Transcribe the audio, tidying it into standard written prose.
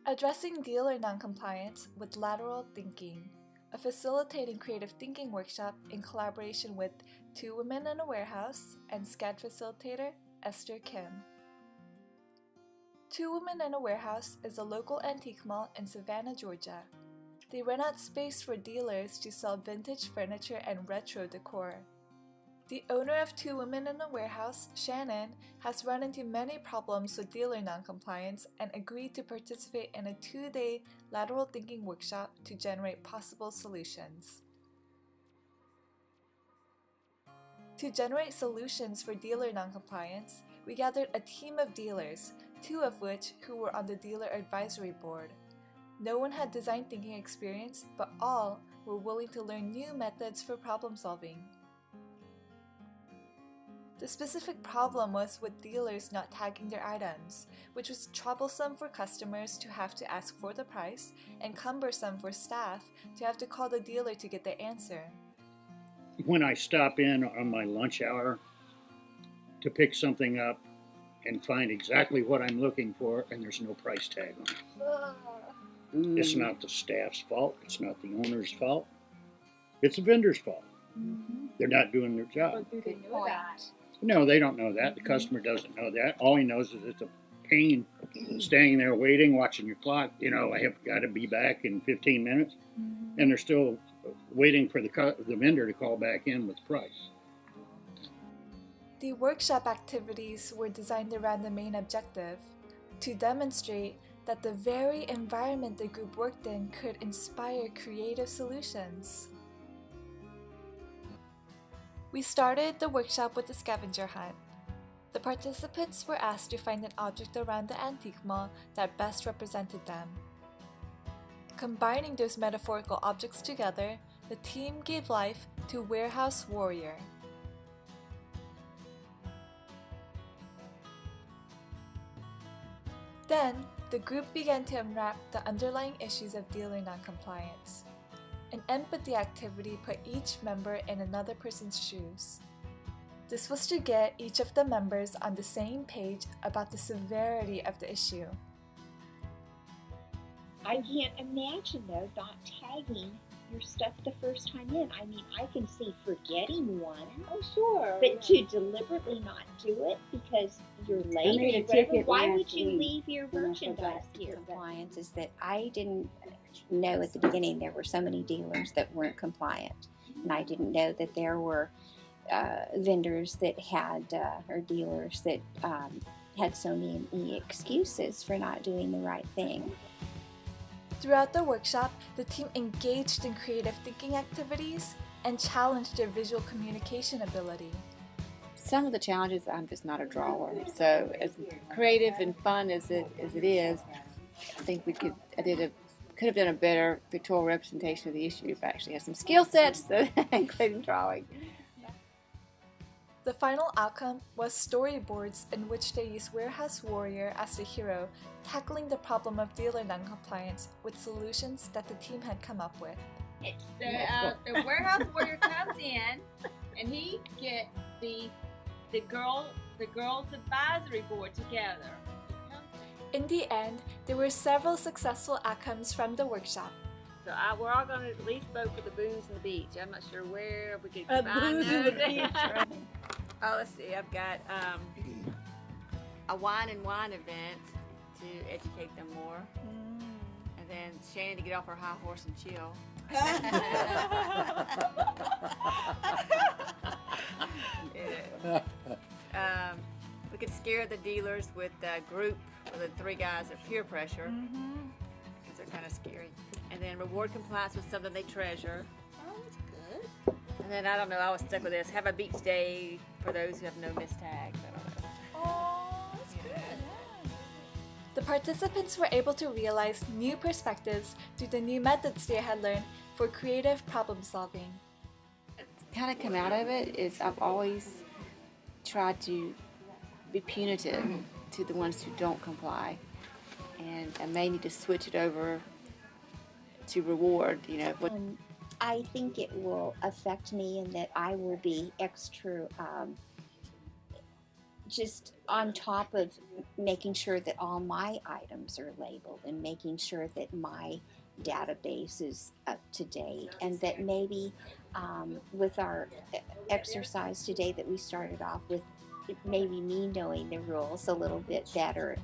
Addressing dealer noncompliance with lateral thinking, a facilitating creative thinking workshop in collaboration with Two Women in a Warehouse and SCAD Facilitator Esther Kim. Two Women in a Warehouse is a local antique mall in Savannah, Georgia. They rent out space for dealers to sell vintage furniture and retro decor. The owner of Two Women in a Warehouse, Shannon, has run into many problems with dealer noncompliance and agreed to participate in a 2-day lateral thinking workshop to generate possible solutions. To generate solutions for dealer noncompliance, we gathered a team of dealers, 2 of which who were on the dealer advisory board. No one had design thinking experience, but all were willing to learn new methods for problem solving. The specific problem was with dealers not tagging their items, which was troublesome for customers to have to ask for the price and cumbersome for staff to have to call the dealer to get the answer. When I stop in on my lunch hour to pick something up and find exactly what I'm looking for and there's no price tag on it. It's not the staff's fault, it's not the owner's fault, it's the vendor's fault. They're not doing their job. Do they know that? No, they don't know that. The customer doesn't know that. All he knows is it's a pain standing there waiting, watching your clock. You know, I have got to be back in 15 minutes. And they're still waiting for the vendor to call back in with the price. The workshop activities were designed around the main objective, to demonstrate that the very environment the group worked in could inspire creative solutions. We started the workshop with a scavenger hunt. The participants were asked to find an object around the antique mall that best represented them. Combining those metaphorical objects together, the team gave life to Warehouse Warrior. Then, the group began to unwrap the underlying issues of dealer noncompliance. An empathy activity put each member in another person's shoes. This was to get each of the members on the same page about the severity of the issue. I can't imagine, though, not tagging your stuff the first time in. I mean, I can see forgetting one. Oh, sure. But to deliberately not do it because you're late I made a or whatever, ticket why last would you week leave your when I merchandise forgot here? Compliance is that I didn't know at the beginning there were so many dealers that weren't compliant, and I didn't know that there were vendors that had or dealers that had so many excuses for not doing the right thing. Throughout the workshop, the team engaged in creative thinking activities and challenged their visual communication ability. Some of the challenges, I'm just not a drawer. So as creative and fun as it is, I think could have done a better pictorial representation of the issue if I actually had some skill sets, including drawing. The final outcome was storyboards in which they used Warehouse Warrior as the hero, tackling the problem of dealer noncompliance with solutions that the team had come up with. The Warehouse Warrior comes in, and he gets the girls advisory board together. In the end, there were several successful outcomes from the workshop. So we're all going to at least vote for the booze and the beach. I'm not sure where we could find those. Oh, let's see. I've got a wine and wine event to educate them more, and then Shannon to get off her high horse and chill. We could scare the dealers with a group with the 3 guys of peer pressure, because they're kind of scary. And then reward compliance with something they treasure. Oh, that's good. And then, I don't know, I was stuck with this. Have a beach day for those who have no missed tags. I don't know. Oh, that's good. The participants were able to realize new perspectives through the new methods they had learned for creative problem solving. Kind of come out of it is I've always tried to be punitive to the ones who don't comply. And I may need to switch it over to reward, I think it will affect me in that I will be extra just on top of making sure that all my items are labeled and making sure that my database is up to date, and that maybe with our exercise today that we started off with, maybe me knowing the rules a little bit better